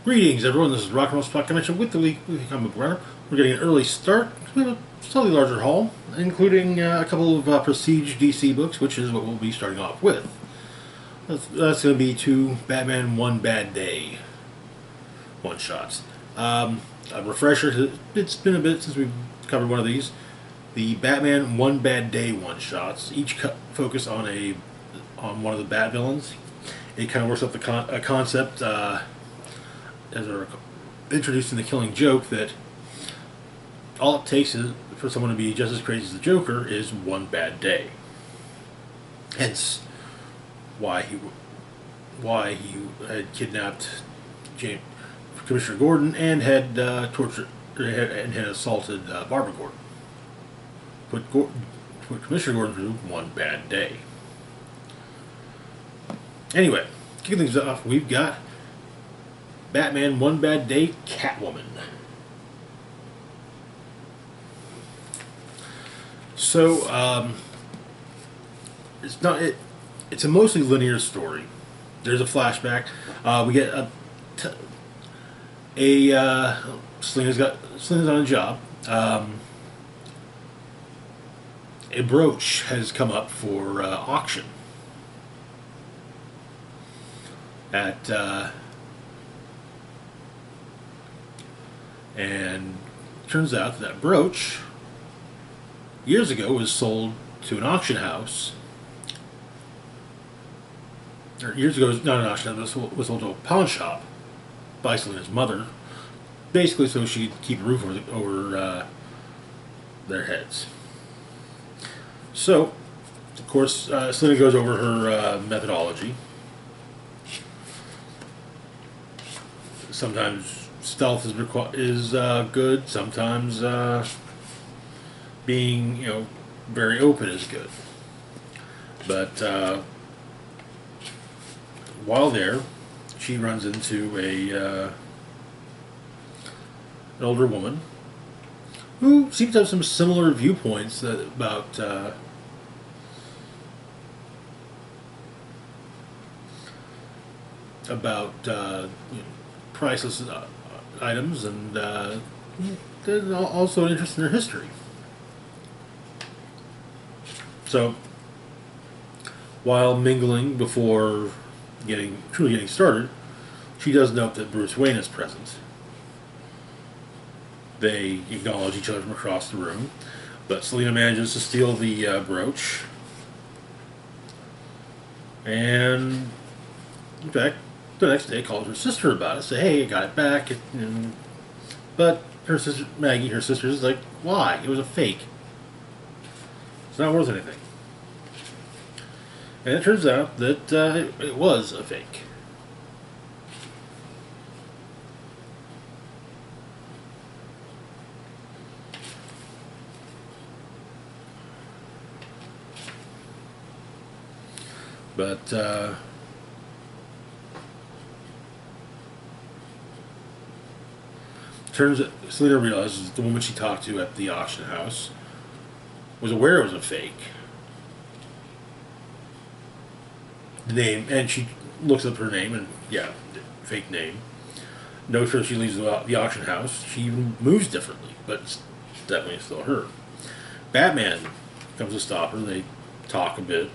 Greetings, everyone. This is Rock and Roll Spot Convention with the weekly comic book runner. We're getting an early start. We have a slightly larger haul, including a couple of prestige DC books, which is what we'll be starting off with. That's going to be two Batman One Bad Day one shots. A refresher. It's been a bit since we've covered one of these. The Batman One Bad Day one shots each focus on one of the Bat villains. It kind of works up a concept. As they're introducing the Killing Joke, that all it takes is for someone to be just as crazy as the Joker is one bad day. Hence, why he had kidnapped Commissioner Gordon and had tortured and had assaulted Barbara Gordon. Put Commissioner Gordon through one bad day. Anyway, kicking things off, we've got Batman One Bad Day, Catwoman. So, it's a mostly linear story. There's a flashback. We get Selina's on a job. A brooch has come up for auction at. And turns out that brooch, years ago, was sold to an auction house. Or years ago, it was not an auction house, it was sold to a pawn shop by Selina's mother. Basically, so she'd keep a roof over their heads. So, of course, Selina goes over her methodology. Sometimes stealth is good. Sometimes being very open is good. But while there, she runs into an older woman who seems to have some similar viewpoints about priceless items, and there's also an interest in her history. So, while mingling before truly getting started, she does note that Bruce Wayne is present. They acknowledge each other from across the room, but Selina manages to steal the brooch, and in fact, the next day calls her sister about it, say, hey, I got it back. But her sister, Maggie, her sister, is like, why? It was a fake. It's not worth anything. And it turns out that it was a fake. But turns out Selina realizes the woman she talked to at the auction house was aware it was a fake. The name, and she looks up her name, and yeah, fake name. No sure she leaves the auction house. She even moves differently, but it's definitely still her. Batman comes to stop her. They talk a bit.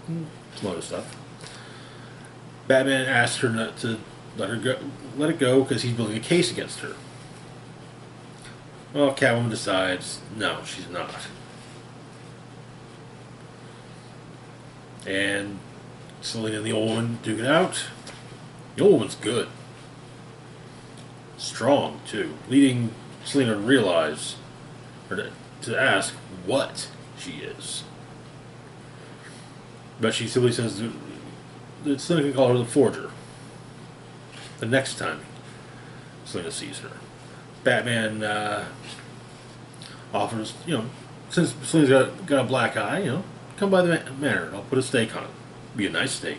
Some other stuff. Batman asks her not to let it go because he's building a case against her. Well, Catwoman decides no, she's not. And Selina and the old woman duke it out. The old woman's good. Strong, too. Leading Selina to realize, or to ask what she is. But she simply says that Selina can call her the Forger the next time Selina sees her. Batman offers, since Selina's got a black eye, come by the manor and I'll put a steak on it. Be a nice steak.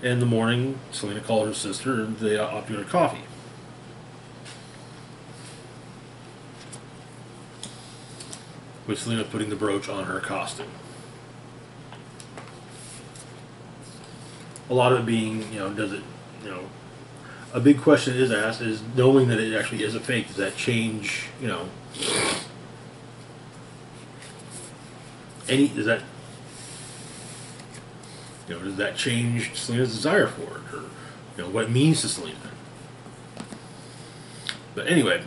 In the morning, Selina called her sister and they opted her coffee. With Selina putting the brooch on her costume. a lot of it being, does it, you know, a big question is asked is knowing that it actually is a fake. Does that change, does that, does that change Selena's desire for it, or what it means to Selena? But anyway,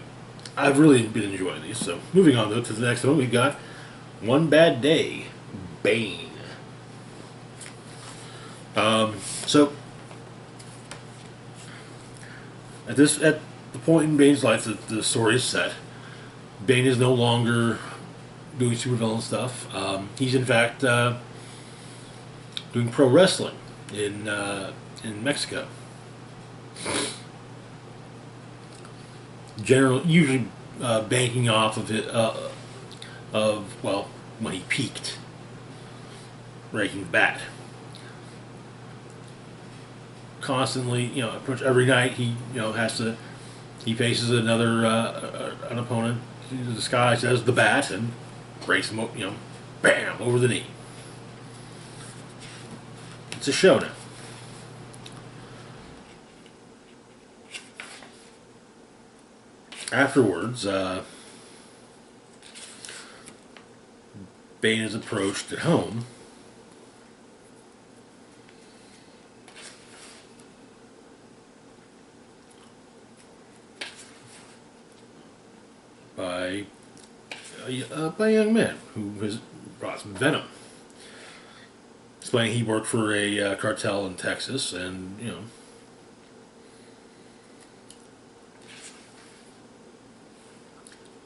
I've really been enjoying these. So moving on though to the next one, we've got One Bad Day, Bane. So at the point in Bane's life that the story is set, Bane is no longer doing supervillain stuff. He's in fact doing pro wrestling in Mexico. Usually banking off of it when he peaked, Breaking Bad. Constantly, pretty much every night he faces another an opponent disguised as the Bat and breaks him, bam, over the knee. It's a show now. Afterwards, Bane is approached at home by a young man who has brought some venom. Explaining he worked for a cartel in Texas, and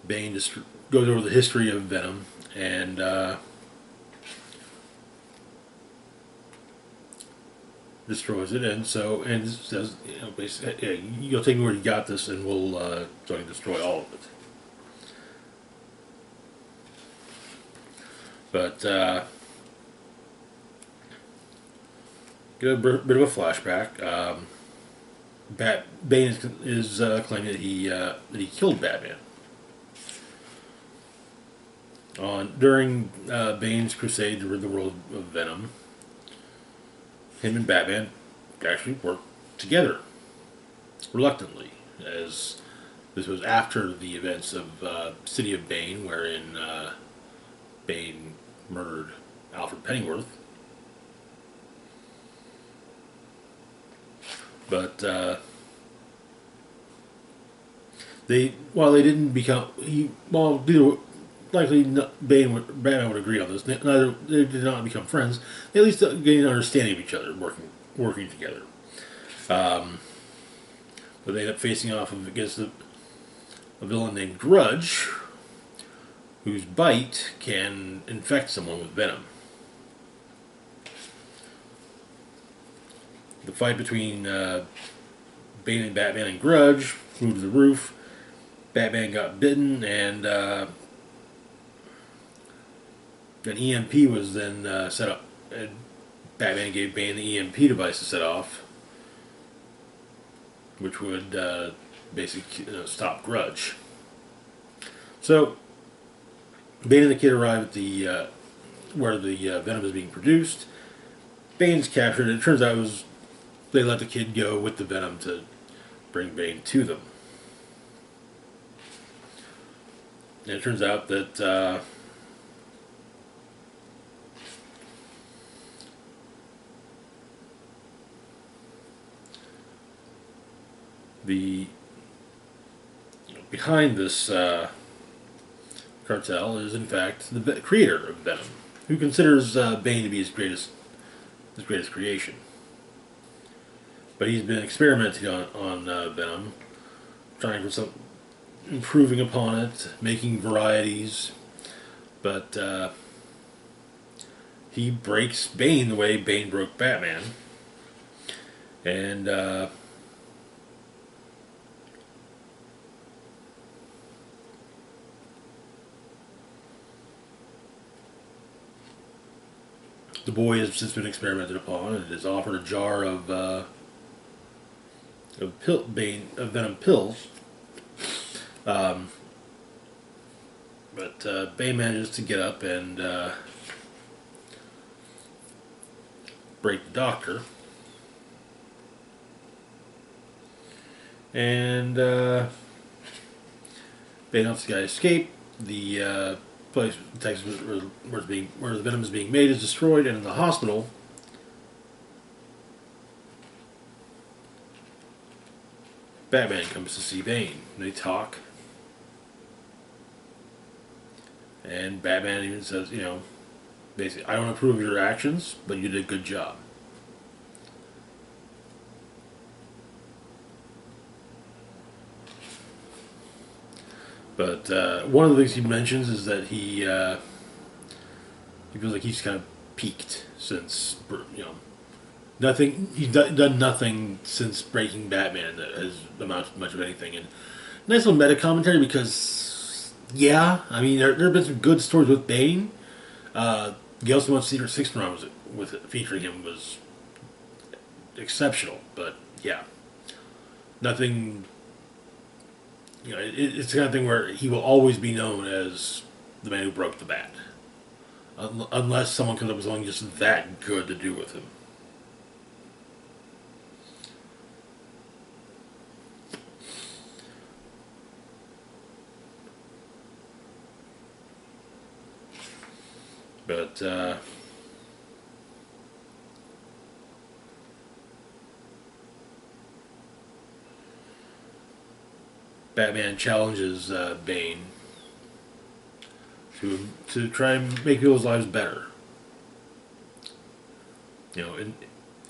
Bane just goes over the history of venom and destroys it, and says, basically, hey, you'll take me where you got this, and we'll try to destroy all of it. But get a bit of a flashback. Bane is claiming that he killed Batman. During Bane's crusade to rid the world of Venom, him and Batman actually worked together, reluctantly, as this was after the events of City of Bane, wherein Bane murdered Alfred Pennyworth. But while they didn't become, Batman would agree on this. Neither they did not become friends. They at least gained an understanding of each other, working together. But they end up facing off against a villain named Grudge, whose bite can infect someone with venom. The fight between Bane and Batman and Grudge flew to the roof. Batman got bitten, and an EMP was then set up. And Batman gave Bane the EMP device to set off, which would basically stop Grudge. So Bane and the kid arrive at the where the venom is being produced. Bane's captured, and it turns out they let the kid go with the venom to bring Bane to them. And it turns out that behind this cartel is in fact the creator of Venom, who considers Bane to be his greatest creation. But he's been experimenting on Venom, trying for some improving upon it, making varieties, but he breaks Bane the way Bane broke Batman, and the boy has since been experimented upon and is offered a jar of Venom pills. But Bane manages to get up and break the doctor. And Bane helps the guy escape. The place, Texas, where the venom is being made is destroyed, and in the hospital, Batman comes to see Bane. They talk, and Batman even says, you know, basically, I don't approve of your actions, but you did a good job. But one of the things he mentions is that he feels like he's kind of peaked since, you know, nothing. He's done nothing since Breaking Batman that has amounted to much of anything. And nice little meta commentary because, yeah, I mean there have been some good stories with Bane. Gail Simone's Secret Six run with featuring him was exceptional, but yeah, nothing. You know, it's the kind of thing where he will always be known as the man who broke the bat, unless someone comes up with something just that good to do with him. But Batman challenges Bane to try and make people's lives better. You know,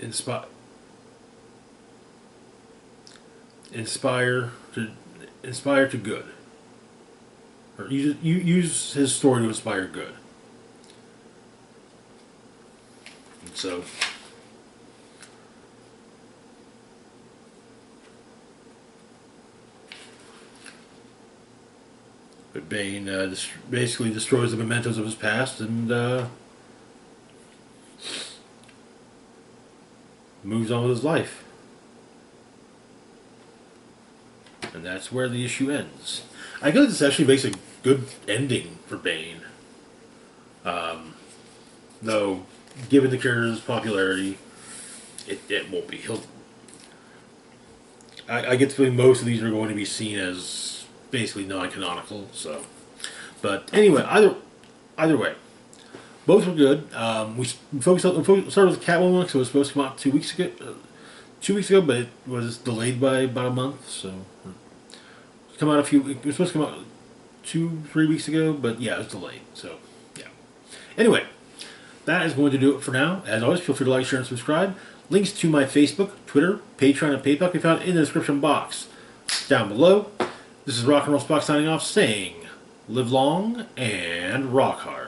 inspire to good, or use his story to inspire good. And so. But Bane basically destroys the mementos of his past and moves on with his life. And that's where the issue ends. I feel like this actually makes a good ending for Bane. Though, given the character's popularity, it won't be. I get the feeling most of these are going to be seen as basically non-canonical. So, but anyway, either way, both were good. We started with Catwoman because it was supposed to come out 2 weeks ago. 2 weeks ago, but it was delayed by about a month. So, it was supposed to come out 2-3 weeks ago, but yeah, it was delayed. So, yeah. Anyway, that is going to do it for now. As always, feel free to like, share, and subscribe. Links to my Facebook, Twitter, Patreon, and PayPal can be found in the description box down below. This is Rock and Roll Spock signing off, saying, live long and rock hard.